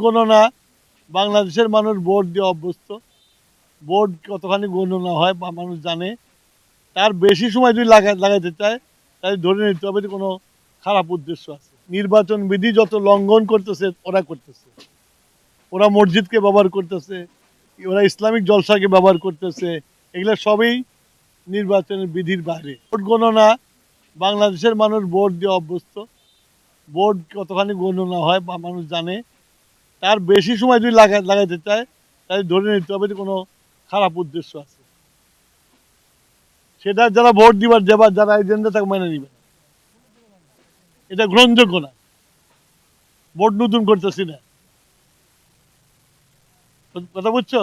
গণনা বাংলাদেশের মানুষ ভোট দিয়ে অভ্যস্ত। ভোট কতখানি গণনা হয় বা মানুষ জানে। তার বেশি সময় যদি লাগাইতে চায় তাহলে ধরে নিতে হবে যে কোনো খারাপ উদ্দেশ্য আছে। নির্বাচন বিধি যত লঙ্ঘন করতেছে ওরা করতেছে। ওরা মসজিদকে ব্যবহার করতেছে, ওরা ইসলামিক জলসাকে ব্যবহার করতেছে। এগুলো সবই নির্বাচনের বিধির বাইরে। ভোট গণনা বাংলাদেশের মানুষ ভোট দিয়ে অভ্যস্ত। ভোট কতখানি গণনা হয় বা মানুষ জানে। তার বেশি সময় যদি লাগাইতে চায় তাহলে ধরে নিতে হবে যে কোনো খারাপ উদ্দেশ্য আছে। সেটা যারা ভোট দিবার যারা এজেন্ডা তাকে মেনে নিবে না। এটা গ্রহণযোগ্য না। ভোট নতুন করতেছি না, কথা বুঝছো?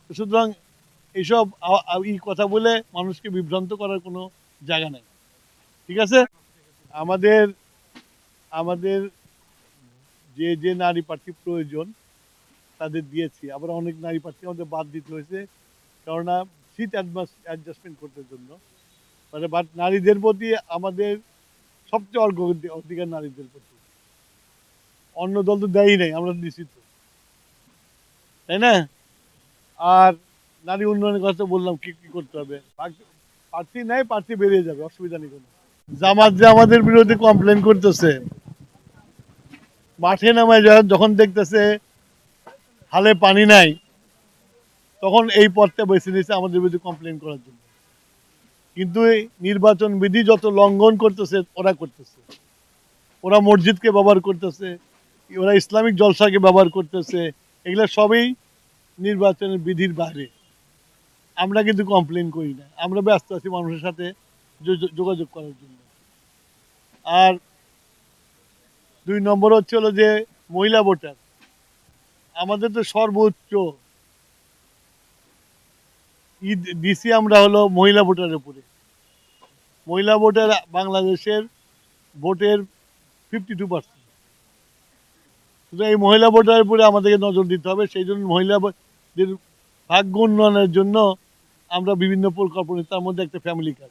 সুতরাং এইসব এই কথা বলে মানুষকে বিভ্রান্ত করার কোনো জায়গা নেই। ঠিক আছে? আমাদের আমাদের যে যে নারী প্রার্থী প্রয়োজন তাদের দিয়েছি। আবার অনেক নারী প্রার্থী আমাদের বাদ দিতে হয়েছে, কেননা সিট অ্যাডজাস্টমেন্ট করতে জন্য। মানে বাট নারীদের প্রতি আমাদের সবচেয়ে অধিকার নারীদের প্রতি। অন্য দল তো দেয়ই নাই, আমরা দিছি তো, তাই না? আর নারী উন্নয়নের কথা বললাম কি কি করতে হবে। প্রার্থী নেই, প্রার্থী বেরিয়ে যাবে, অসুবিধা নেই কোনো। জামাত যে আমাদের বিরুদ্ধে কমপ্লেন করতেছে, মাঠে নামায় যখন দেখতেছে হালে পানি নাই, তখন এই পথটা বেছে নিয়েছে আমাদের বিরুদ্ধে কমপ্লেন করার জন্য। কিন্তু এই নির্বাচন বিধি যত লঙ্ঘন করতেছে ওরা করতেছে। ওরা মসজিদকে ব্যবহার করতেছে, ওরা ইসলামিক জলসাকে ব্যবহার করতেছে। এগুলো সবই নির্বাচনের বিধির বাইরে। আমরা কিন্তু কমপ্লেন করি না, আমরা ব্যস্ত আছি মানুষের সাথে যোগাযোগ করার জন্য। আর 2 নম্বর হচ্ছে হলো যে মহিলা ভোটার। আমাদের তো সর্বোচ্চ দিছি আমরা হলো মহিলা ভোটারের উপরে। মহিলা ভোটার বাংলাদেশের ভোটের 52%। শুধু এই মহিলা ভোটারের উপরে আমাদেরকে নজর দিতে হবে। সেই জন্য মহিলাদের ভাগ্য উন্নয়নের জন্য আমরা বিভিন্ন প্রকল্প নিই, তার মধ্যে একটা ফ্যামিলি কার্ড।